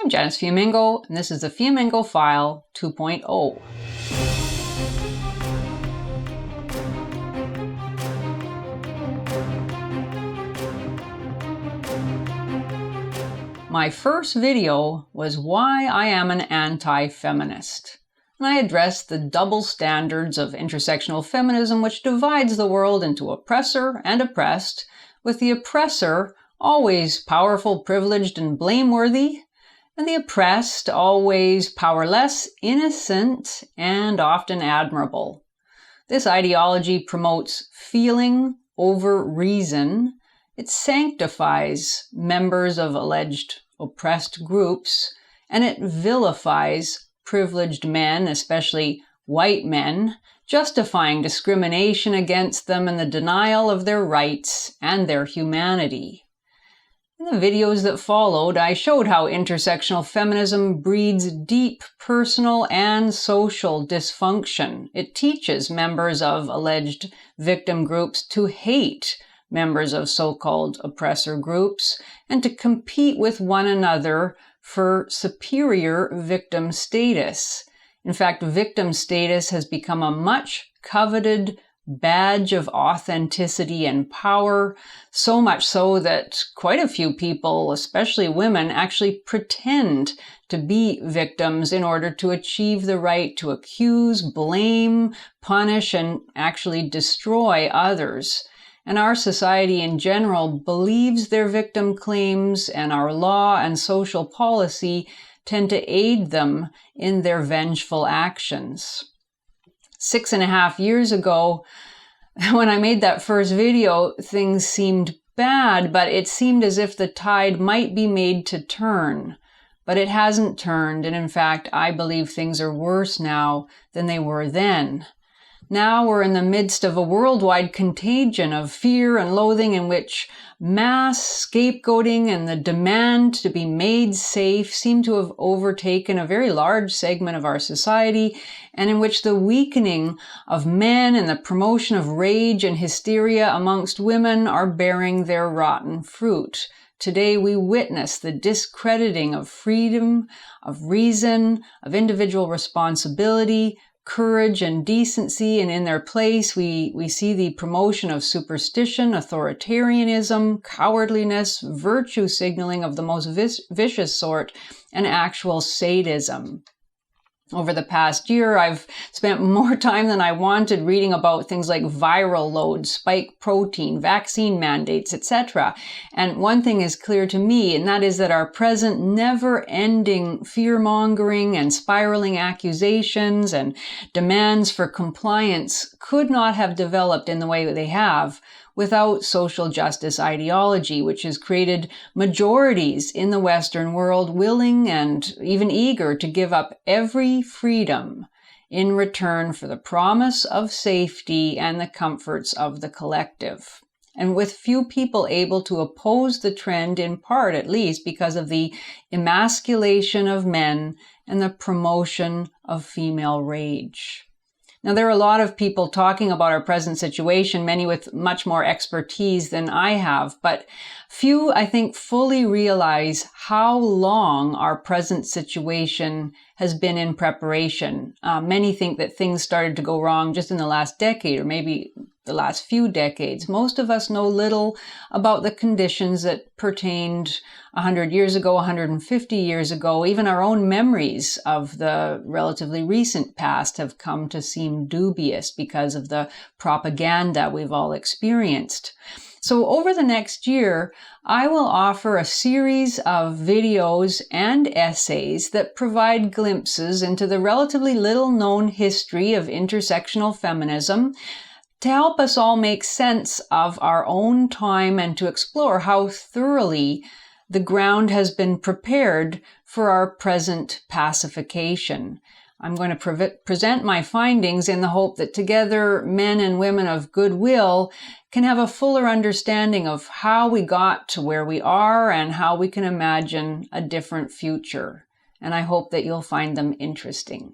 I'm Janice Fiamingo, and this is the Fiamingo File 2.0. My first video was why I am an anti-feminist, and I addressed the double standards of intersectional feminism which divides the world into oppressor and oppressed, with the oppressor always powerful, privileged, and blameworthy, and the oppressed always powerless, innocent, and often admirable. This ideology promotes feeling over reason. It sanctifies members of alleged oppressed groups, and it vilifies privileged men, especially white men, justifying discrimination against them and the denial of their rights and their humanity. In the videos that followed, I showed how intersectional feminism breeds deep personal and social dysfunction. It teaches members of alleged victim groups to hate members of so-called oppressor groups and to compete with one another for superior victim status. In fact, victim status has become a much coveted badge of authenticity and power, so much so that quite a few people, especially women, actually pretend to be victims in order to achieve the right to accuse, blame, punish, and actually destroy others. And our society in general believes their victim claims, and our law and social policy tend to aid them in their vengeful actions. 6.5 years ago, when I made that first video, things seemed bad, but it seemed as if the tide might be made to turn. But it hasn't turned, and in fact, I believe things are worse now than they were then. Now we're in the midst of a worldwide contagion of fear and loathing in which mass scapegoating and the demand to be made safe seem to have overtaken a very large segment of our society, and in which the weakening of men and the promotion of rage and hysteria amongst women are bearing their rotten fruit. Today we witness the discrediting of freedom, of reason, of individual responsibility, courage and decency, and in their place we see the promotion of superstition, authoritarianism, cowardliness, virtue signaling of the most vicious sort, and actual sadism. Over the past year, I've spent more time than I wanted reading about things like viral loads, spike protein, vaccine mandates, etc. And one thing is clear to me, and that is that our present never-ending fear-mongering and spiraling accusations and demands for compliance could not have developed in the way that they have without social justice ideology, which has created majorities in the Western world willing and even eager to give up every freedom in return for the promise of safety and the comforts of the collective. And with few people able to oppose the trend, in part at least because of the emasculation of men and the promotion of female rage. Now, there are a lot of people talking about our present situation, many with much more expertise than I have, but few, I think, fully realize how long our present situation has been in preparation. Many think that things started to go wrong just in the last decade, or maybe the last few decades. Most of us know little about the conditions that pertained 100 years ago, 150 years ago. Even our own memories of the relatively recent past have come to seem dubious because of the propaganda we've all experienced. So over the next year, I will offer a series of videos and essays that provide glimpses into the relatively little-known history of intersectional feminism, to help us all make sense of our own time and to explore how thoroughly the ground has been prepared for our present pacification. I'm going to present my findings in the hope that together men and women of goodwill can have a fuller understanding of how we got to where we are and how we can imagine a different future. And I hope that you'll find them interesting.